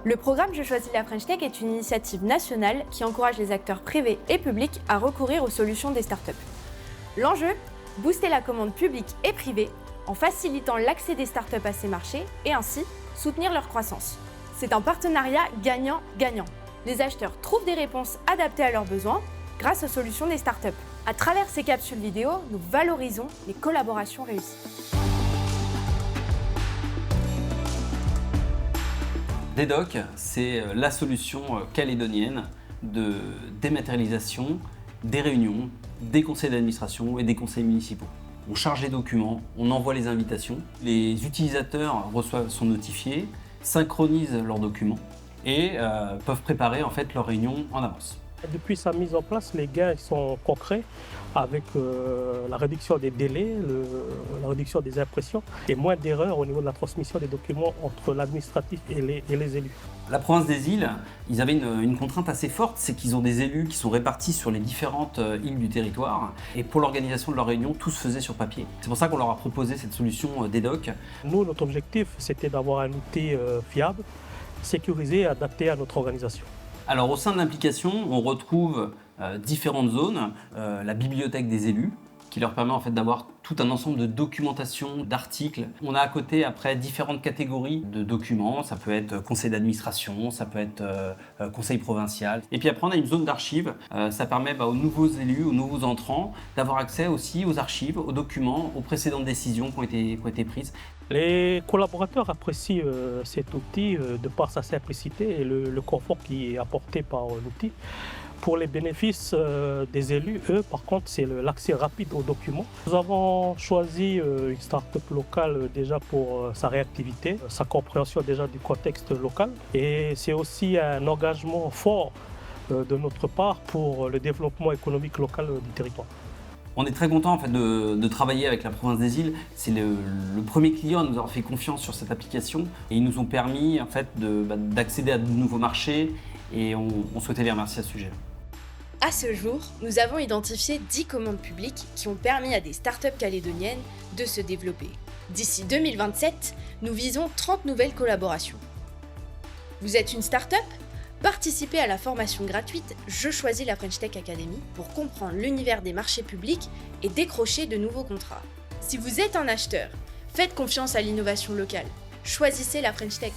Le programme Je choisis la French Tech est une initiative nationale qui encourage les acteurs privés et publics à recourir aux solutions des startups. L'enjeu, booster la commande publique et privée en facilitant l'accès des startups à ces marchés et ainsi soutenir leur croissance. C'est un partenariat gagnant-gagnant. Les acheteurs trouvent des réponses adaptées à leurs besoins grâce aux solutions des startups. À travers ces capsules vidéo, nous valorisons les collaborations réussies. DDoC, c'est la solution calédonienne de dématérialisation des réunions, des conseils d'administration et des conseils municipaux. On charge les documents, on envoie les invitations, les utilisateurs sont notifiés, synchronisent leurs documents et peuvent préparer en fait leurs réunions en avance. Depuis sa mise en place, les gains sont concrets avec la réduction des délais, la réduction des impressions et moins d'erreurs au niveau de la transmission des documents entre l'administratif et les élus. La province des îles, ils avaient une contrainte assez forte, c'est qu'ils ont des élus qui sont répartis sur les différentes îles du territoire et pour l'organisation de leurs réunions, tout se faisait sur papier. C'est pour ça qu'on leur a proposé cette solution DDoC. Nous, notre objectif, c'était d'avoir un outil fiable, sécurisé et adapté à notre organisation. Alors au sein de l'application, on retrouve différentes zones, la bibliothèque des élus, qui leur permet en fait d'avoir tout un ensemble de documentation, d'articles. On a à côté après différentes catégories de documents, ça peut être conseil d'administration, ça peut être conseil provincial. Et puis après on a une zone d'archives, ça permet aux nouveaux élus, aux nouveaux entrants d'avoir accès aussi aux archives, aux documents, aux précédentes décisions qui ont été prises. Les collaborateurs apprécient cet outil de par sa simplicité et le confort qui est apporté par l'outil. Pour les bénéfices des élus, eux, par contre, c'est l'accès rapide aux documents. Nous avons choisi une start-up locale déjà pour sa réactivité, sa compréhension déjà du contexte local. Et c'est aussi un engagement fort de notre part pour le développement économique local du territoire. On est très content en fait, de travailler avec la province des îles. C'est le premier client à nous avoir fait confiance sur cette application et ils nous ont permis en fait, d'accéder à de nouveaux marchés et on souhaitait les remercier à ce sujet. À ce jour, nous avons identifié 10 commandes publiques qui ont permis à des startups calédoniennes de se développer. D'ici 2027, nous visons 30 nouvelles collaborations. Vous êtes une startup ? Participez à la formation gratuite Je choisis la French Tech Academy pour comprendre l'univers des marchés publics et décrocher de nouveaux contrats. Si vous êtes un acheteur, faites confiance à l'innovation locale. Choisissez la French Tech.